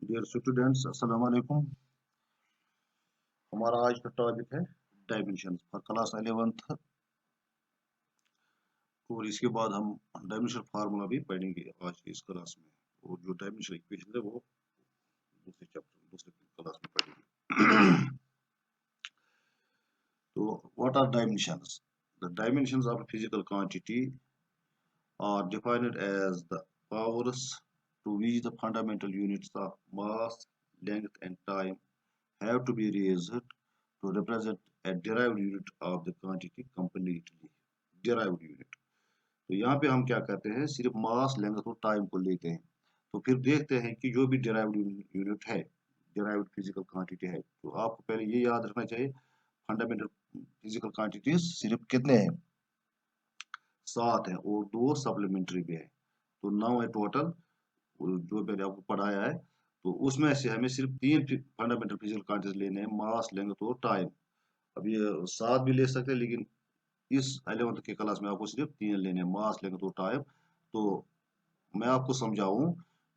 Dear students, अस्सलाम वालेकुम। हमारा आज का टॉपिक है डायमेंशन फॉर क्लास 11th। और इसके बाद हम डायमेंशन फार्मूला भी पढ़ेंगे आज की इस क्लास में। और जो डायमेंशन इक्वेशन है वो दूसरे क्लास में पढ़ेंगे। तो what are dimensions? The dimensions of physical quantity are defined as the powers to which the fundamental units of mass, length, and time have to be raised to represent a derived unit of the quantity completely. Derived unit. तो यहाँ पे हम क्या करते हैं, सिर्फ मास, length और time को लेते हैं। तो फिर देखते हैं कि जो भी डेराइव्ड यूनिट है, डेराइव्ड फिजिकल क्वांटिटी है, तो आपको पहले ये याद रखना चाहिए फंडामेंटल फिजिकल क्वांटिटीज सिर्फ कितने हैं? 7 है और 2 सप्लीमेंट्री भी है, तो 9 है टोटल जो मैंने आपको पढ़ाया है। तो उसमें से हमें सिर्फ 3 फंडामेंटल फिजिकल क्वांटिटीज लेने हैं, मास, लेंथ और टाइम। अब ये 7 भी ले सकते हैं, लेकिन इस 11th के क्लास में आपको सिर्फ 3 लेने हैं, मास, लेंथ और टाइम। तो मैं आपको समझाऊं,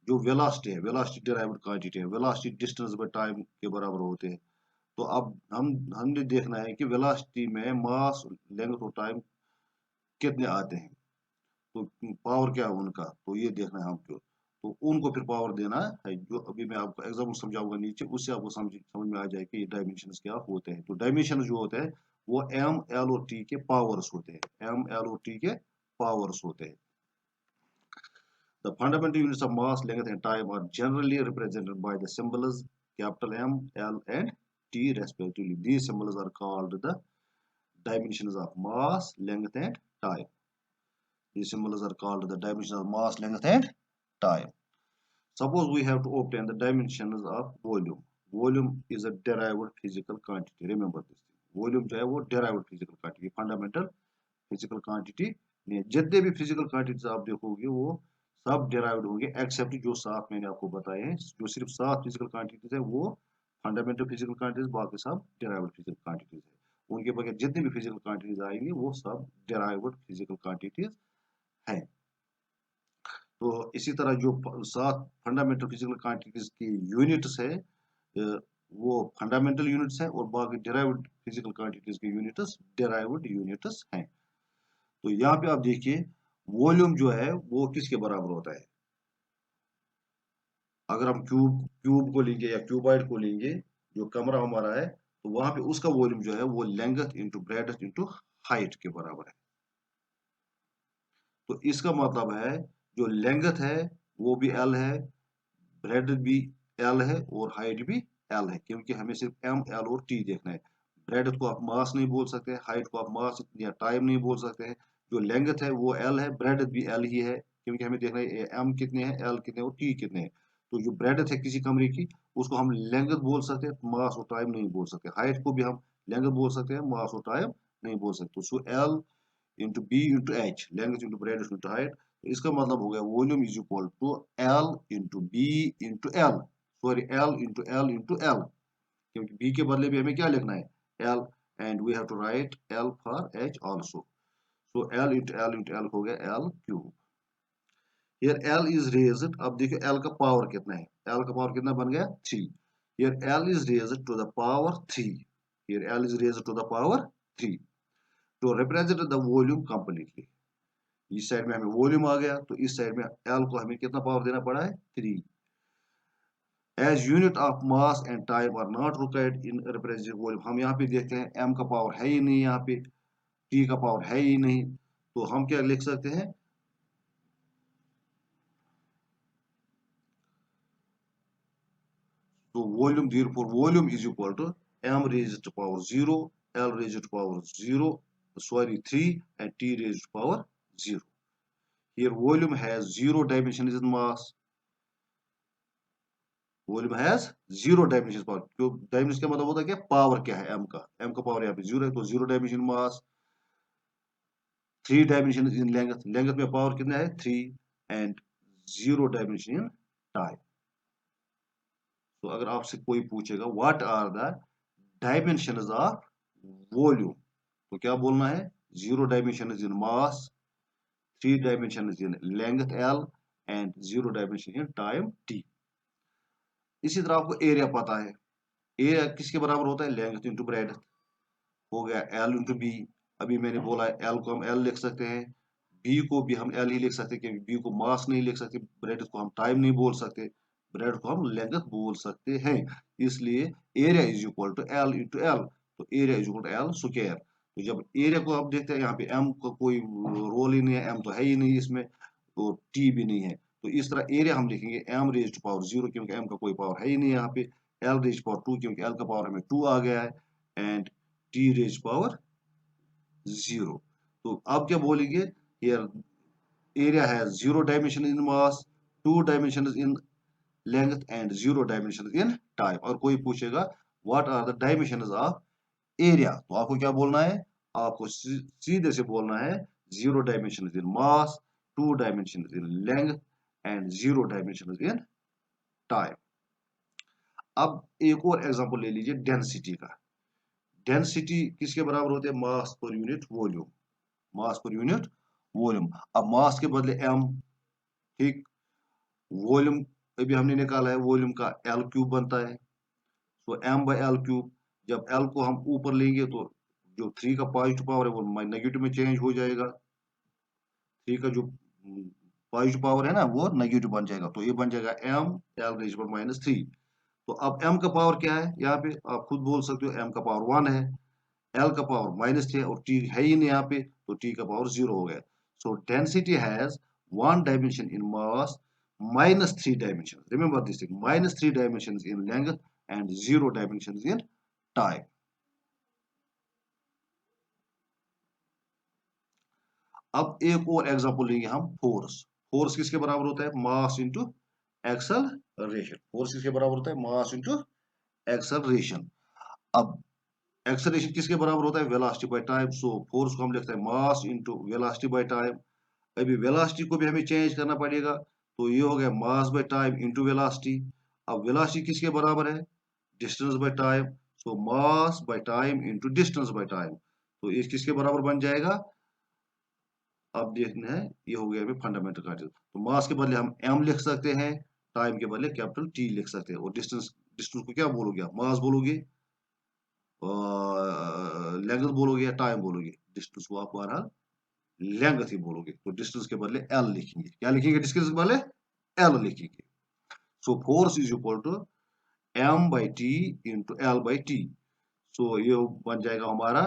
जो वेलोसिटी है, वेलोसिटी डेराइव्ड क्वांटिटी है, वेलोसिटी डिस्टेंस बाय टाइम के बराबर होते हैं। तो अब हमने देखना है कि वेलोसिटी में मास, लेंथ और टाइम कितने आते हैं, तो पावर क्या है उनका, तो ये देखना है हमको। तो उनको फिर पावर देना है, जो अभी मैं आपको एग्जाम्पल समझाऊंगा नीचे, उससे आपको समझ में आ जाए कि ये डायमेंशंस क्या होते हैं। तो डायमेंशन जो होते हैं वो एम, एल और टी के पावर्स होते हैं, एम, एल और टी के पावर्स होते हैं। The fundamental units of mass, length, and time are generally represented by the symbols capital M, L, and T respectively. These symbols are called the dimensions of mass, length, and time. These symbols are called the dimensions of mass, length, and time. Suppose we have to obtain the dimensions of volume. Volume is a derived physical quantity. Remember this thing. Volume जो है वो derived physical quantity, fundamental physical quantity नहीं है। जितने भी physical quantities आप देखोगे वो सब derived होंगे, except जो 7 मैंने आपको बताए हैं। जो सिर्फ 7 physical quantities है वो fundamental physical quantities, बाकी सब derived physical quantities है। उनके बगैर जितनी भी physical quantities आएंगी वो सब derived physical quantities हैं। तो इसी तरह जो 7 फंडामेंटल फिजिकल क्वांटिटीज की यूनिट्स है, वो फंडामेंटल यूनिट्स हैं, और बाकी डेराइव्ड फिजिकल क्वांटिटीज की यूनिट्स डेराइव्ड यूनिट्स हैं। तो यहाँ पे आप देखिए, वॉल्यूम जो है वो किसके बराबर होता है? अगर हम क्यूब को लेंगे या क्यूबॉइड को लेंगे, जो कमरा हमारा है, तो वहां पे उसका वॉल्यूम जो है वो length into breadth into height के बराबर है। तो इसका मतलब है जो लेंथ है वो भी एल है, ब्रेड भी एल है, और हाइट भी एल है, क्योंकि हमें सिर्फ एम, एल और टी देखना है। ब्रेड को आप मास नहीं बोल सकते, हाइट को आप मास या टाइम नहीं बोल सकते हैं। जो लेंथ है वो एल है, ब्रेड भी एल ही है, क्योंकि हमें देखना है एम कितने हैं, एल कितने और टी कितने हैं। तो जो ब्रेड है किसी कमरे की, उसको हम लेंथ बोल सकते हैं, मास और टाइम नहीं बोल सकते। हाइट को भी हम लेंथ बोल सकते हैं, मास और टाइम नहीं बोल सकते। So L into B into H, length into breadth into height. तो इसका मतलब हो गया volume is equal to L into B into L, sorry L into L, क्योंकि बी के बदले भी हमें क्या लिखना है, L, and we have to write L for H also. So L into L हो गया L cube. Here L is raised, अब देखिए एल का पावर कितना है, एल का पावर कितना बन गया 3। Here L is raised to the power 3, here L is raised to the power 3 to represent the volume completely. इस साइड में हमें वॉल्यूम आ गया, तो इस साइड में एल को हमें कितना पावर देना पड़ा है, 3। As unit of mass and time are not required in represent volume. हम यहाँ पे देखते हैं एम का पावर है ही नहीं, यहाँ पे टी का पावर है ही नहीं, तो हम क्या लिख सकते हैं, तो volume therefore volume is equal to M raised to power 0, L raised to power 0, sorry 3, and T raised to power 0। here volume has zero dimensions in mass, volume has 0 dimension power. जो dimension का मतलब होता है क्या, power क्या है M का, M का पावर यहाँ पे 0 है, तो 0 dimension mass, 3 dimension in length, length में पावर कितना है 3, एंड 0 डायमेंशन इन टाइम। तो अगर आपसे कोई पूछेगा what are the dimensions of volume, तो क्या बोलना है, 0 dimension in mass, 3 dimension in length L, and 0 dimension in time T. इसी तरह आपको एरिया पता है, एरिया किसके बराबर होता है, लेंथ इंटू ब्रेड्थ। हो गया एल इंटू बी। अभी मैंने बोला है एल को हम एल लिख सकते हैं, बी को भी हम एल ही लिख सकते हैं, क्योंकि बी को मास नहीं लिख सकते, ब्रेड्थ को हम टाइम नहीं बोल सकते, ब्रेड्थ को हम लेंथ बोल सकते हैं। इसलिए area is equal to L into L. तो area is equal to L square. तो जब एरिया को आप देखते हैं, यहाँ पे एम का कोई रोल ही नहीं है, एम तो है ही नहीं इसमें, तो टी भी नहीं है। तो इस तरह एरिया हम लिखेंगे एम रेज टू पावर 0, क्योंकि एम का कोई पावर है ही नहीं यहाँ पे। एल रेज पावर 2, क्योंकि एल का पावर हमें 2 आ गया है। And T raise power 0। तो आप क्या बोलेंगे, here area has 0 dimension in mass, 2 dimension in length and 0 dimension in time. और कोई पूछेगा what are the dimensions of area, तो आपको क्या बोलना है, आपको सीधे से बोलना है 0 dimension in mass, 2 dimension in length and 0 dimension in time. अब एक और एग्जांपल ले लीजिए डेंसिटी का। डेंसिटी किसके बराबर होते हैं, मास पर यूनिट वॉल्यूम, मास पर यूनिट वॉल्यूम। अब मास के बदले एम, ठीक, वॉल्यूम अभी हमने निकाला है, वॉल्यूम का एल क्यूब बनता है, तो एम बाई एल क्यूब। जब एल को हम ऊपर लेंगे तो जो 3 का पॉजिटिव पावर है वो नेगेटिव में चेंज हो जाएगा, 3 का जो पॉजिटिव पावर है ना वो नेगेटिव बन जाएगा, तो ये बन जाएगा एम एल रेज पर -3। तो अब एम का पावर क्या है, यहाँ पे आप खुद बोल सकते हो, एम का पावर 1 है, एल का पावर -3 है, और टी है ही नहीं यहाँ पे, तो टी का पावर 0 हो गया। सो density has 1 dimension in mass, -3 dimensions. Remember this thing, -3 dimensions in length and 0 dimensions in time. अब एक और एग्जांपल लेंगे हम, फोर्स। फोर्स किसके बराबर होता है, मास इंटू एक्सेलरेशन। फोर्स किसके बराबर होता है, मास इंटू एक्सेलरेशन। अब एक्सेलरेशन किसके बराबर होता है, velocity by time. So force को हम लिखते हैं mass into velocity by time. अभी वेलोसिटी को भी हमें चेंज करना पड़ेगा, तो ये हो गया mass by time into velocity. अब वेलोसिटी किसके बराबर है, distance by time. So mass by time into distance by time. तो ये किसके बराबर बन जाएगा, अब देखना है, ये हो गया हमें फंडामेंटल क्वांटिटी। तो मास के बदले हम एम लिख सकते हैं, टाइम के बदले कैपिटल टी लिख सकते हैं, और डिस्टेंस, डिस्टेंस को क्या बोलोगे आप, मास बोलोगे, लेंथ बोलोगे या टाइम बोलोगे, डिस्टेंस को आप बहरहाल लेंथ ही बोलोगे। तो डिस्टेंस के बदले एल लिखेंगे, क्या लिखेंगे, डिस्टेंस के बदले एल लिखेंगे। So force is equal to M by T into L by T. So ये बन जाएगा हमारा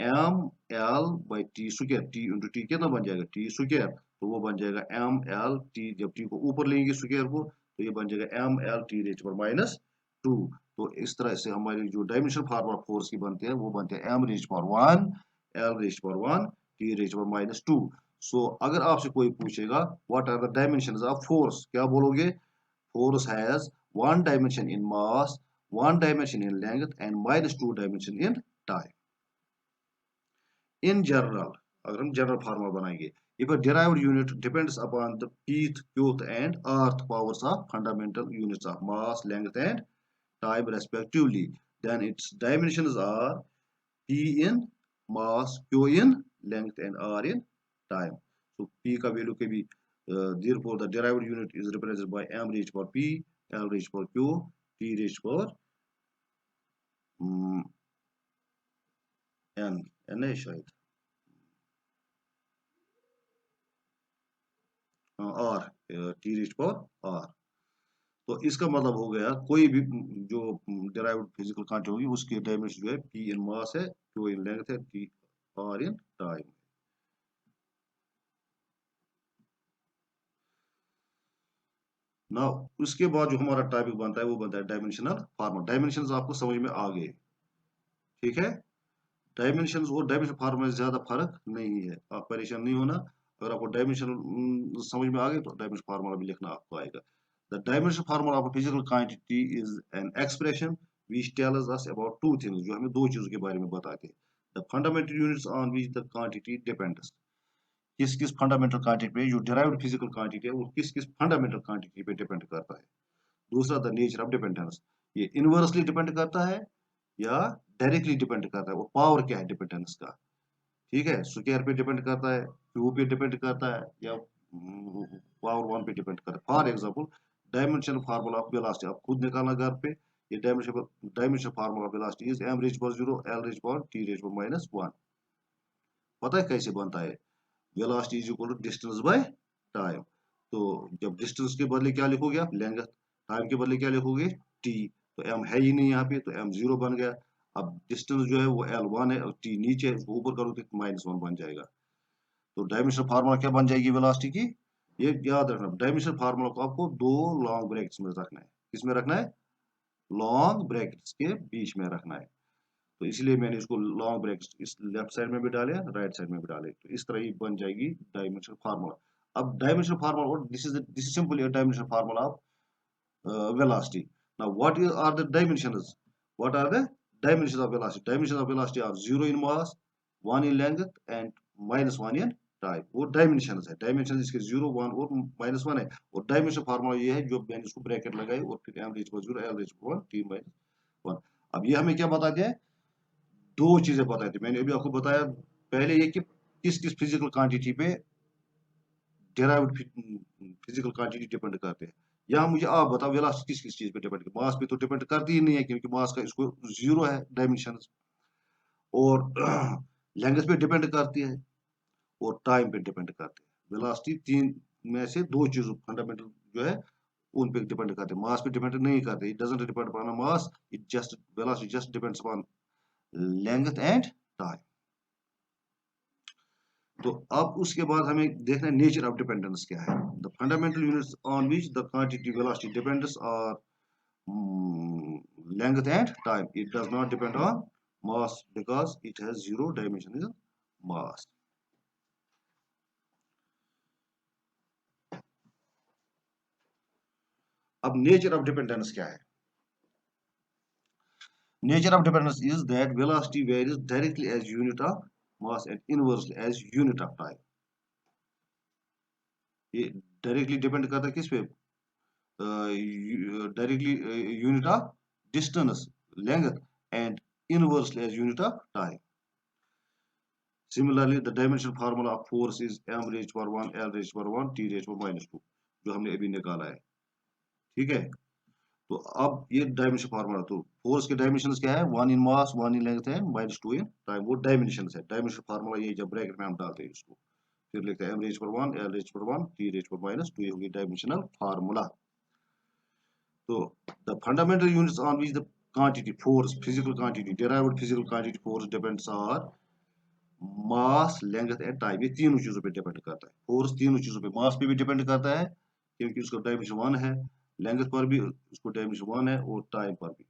M L by T square, T into T कितना बन जाएगा, टी स्क्वायर। तो वो बन जाएगा एम एल टी, जब टी को ऊपर लेंगे स्क्वायर को, तो ये बन जाएगा एम एल टी रेज पर -2। तो इस तरह से हमारी जो डायमेंशन फार्मूला फोर्स की बनते हैं वो बनते हैं एम रेज पर 1, एल रेज पर 1, टी रेज पर -2। सो अगर आपसे कोई पूछेगा what are the dimensions of force, क्या बोलोगे, force has 1 dimension in mass, 1 dimension in length and -2 dimension in time. In general, अगर हम general formula बनाएंगे, if a derived unit depends upon the pth, qth and rth powers of fundamental units of mass, length and time respectively, then its dimensions are p in mass, q in length and r in time. So p का value के भी, therefore the derived unit is represented by m raised power p, l raised power q, t raised power n है शायद, r, t raised power r। तो इसका मतलब हो गया कोई भी जो डेराइव्ड फिजिकल क्वांटिटी होगी उसकी डायमेंशन जो है p इन मास है, q इन लेंथ है, t r इन टाइम। ना उसके बाद जो हमारा टॉपिक बनता है वो बनता है डायमेंशनल फार्मूला। डायमेंशंस आपको समझ में आ गए, ठीक है। डायमेंशंस और डायमेंशन फार्मूला में ज्यादा फर्क नहीं है, आप परेशान नहीं होना। अगर आपको डायमेंशन समझ में आ गए तो डायमेंशन फार्मूला भी लिखना आपको आएगा। The dimension formula of physical quantity is an expression which tells us about two things, जो हमें दो चीजों के बारे में बताते हैं। The fundamental units on which the quantity depends, किस किस फंडामेंटल क्वांटिटी पे जो डिराइव्ड फिजिकल क्वांटिटी है वो किस किस फंडामेंटल क्वांटिटी पे डिपेंड करता है। दूसरा द नेचर ऑफ डिपेंडेंस, ये इनवर्सली डिपेंड करता है या डायरेक्टली डिपेंड करता है, वो पावर क्या है डिपेंडेंस का, ठीक है, स्क्वायर पे डिपेंड करता है, क्यू पे डिपेंड करता है, या पावर 1 पे डिपेंड करता है। For example dimension formula of velocity आप खुद निकालना घर पे। ये dimension formula of velocity is m raise power 0 l raise power t raise power -1। पता है कैसे बनता है? Velocity is equal to distance by time. तो जब डिस्टेंस के बदले क्या लिखोगे आप? लेंथ। टाइम के बदले क्या लिखोगे? t। तो m है ही नहीं यहाँ पे, तो m 0 बन गया। अब डिस्टेंस जो है वो l1 है और t नीचे है, उसको ऊपर करो तो -1 बन जाएगा। तो डायमेंशन फार्मूला क्या बन जाएगी वेलोसिटी की? ये याद रखना, डायमेंशन फार्मूला को आपको दो लॉन्ग ब्रैकेट्स में रखना है। किसमें रखना है? लॉन्ग ब्रैकेट्स के बीच में रखना है। तो इसलिए मैंने इसको लॉन्ग ब्रैकेट्स इस लेफ्ट साइड में भी डाले, राइट साइड में भी डाले, तो इस तरह ही बन जाएगी डायमेंशन फार्मूला। अब dimension formula, this is simply a dimension formula of velocity. Now what are the dimensions? What are the dimensions of velocity? Dimensions of velocity are 0 in mass, 1 in length and -1 in time. वो dimension है। Dimension इसके 0 1 और -1 है। और dimension formula ये है जो मैंने इसको ब्रैकेट लगाई और फिर m रेज पर 0 l रेज पर 1 t -1। अब ये हमें क्या बता दिया? दो चीजें बताई थी मैंने अभी आपको बताया। पहले ये कि किस किस फिजिकल क्वांटिटी पे डेराइव्ड फिजिकल क्वांटिटी डिपेंड करते हैं। यहाँ मुझे आप बताओ वेलोसिटी किस किस चीज पे डिपेंड करती है? मास पे तो डिपेंड करती ही नहीं है, क्योंकि मास का इसको 0 है डायमेंशन। और लेंथ पे डिपेंड करती है और टाइम पे डिपेंड करती है। वेलोसिटी तीन में से दो चीजों फंडामेंटल जो है उन पे डिपेंड करते हैं, मास पे डिपेंड नहीं करते। It doesn't depend upon mass, it just velocity just depends upon length and time. तो अब उसके बाद हमें देखना है नेचर ऑफ डिपेंडेंस क्या है। The fundamental units on which the quantity velocity depends are length and time. It does not depend on mass because it has zero dimensional mass. अब नेचर ऑफ डिपेंडेंस क्या है? Nature of dependence is that velocity varies directly as unit of mass and inversely as unit of time. ये directly depend करता है किस पे? Directly unit of distance, length and inversely as unit of time. Similarly, the dimension formula of force is m raised to power 1, l raised to power 1, t raised to power -2, जो हमने अभी निकाला है। ठीक है? तो अब ये डायमेंशन फार्मूला, तो फोर्स के डायमेंशंस क्या है? 1 इन मास, 1 इन लेंथ है, -2 इन टाइम। वो डायमेंशंस है। डायमेंशन फार्मूला ये जब ब्रैकेट में हम डालते हैं इसको, फिर लिखते हैं m रेज पर 1, l रेज पर 1, t रेज पर -2, ये होगी डायमेंशनल फार्मूला। तो the fundamental units on which the quantity force, physical quantity, derived physical quantity force depends are mass, length and time. ये तीनों चीजों पे डिपेंड करता है। फोर्स तीनों चीजों पे, मास पे भी डिपेंड करता है क्योंकि उसका डायमेंशन 1 है, लेंथ पर भी उसको डायमेंशन 1 है और टाइम पर भी।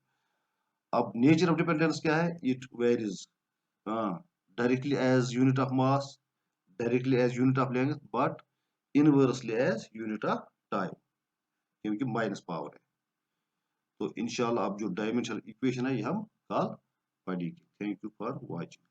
अब नेचर ऑफ डिपेंडेंस क्या है? It varies directly as unit of mass, directly as unit of length, but inversely as unit of time, क्योंकि माइनस पावर है। तो इंशाल्लाह अब जो डायमेंशनल इक्वेशन है ये हम कल पढ़ेंगे। Thank you for watching.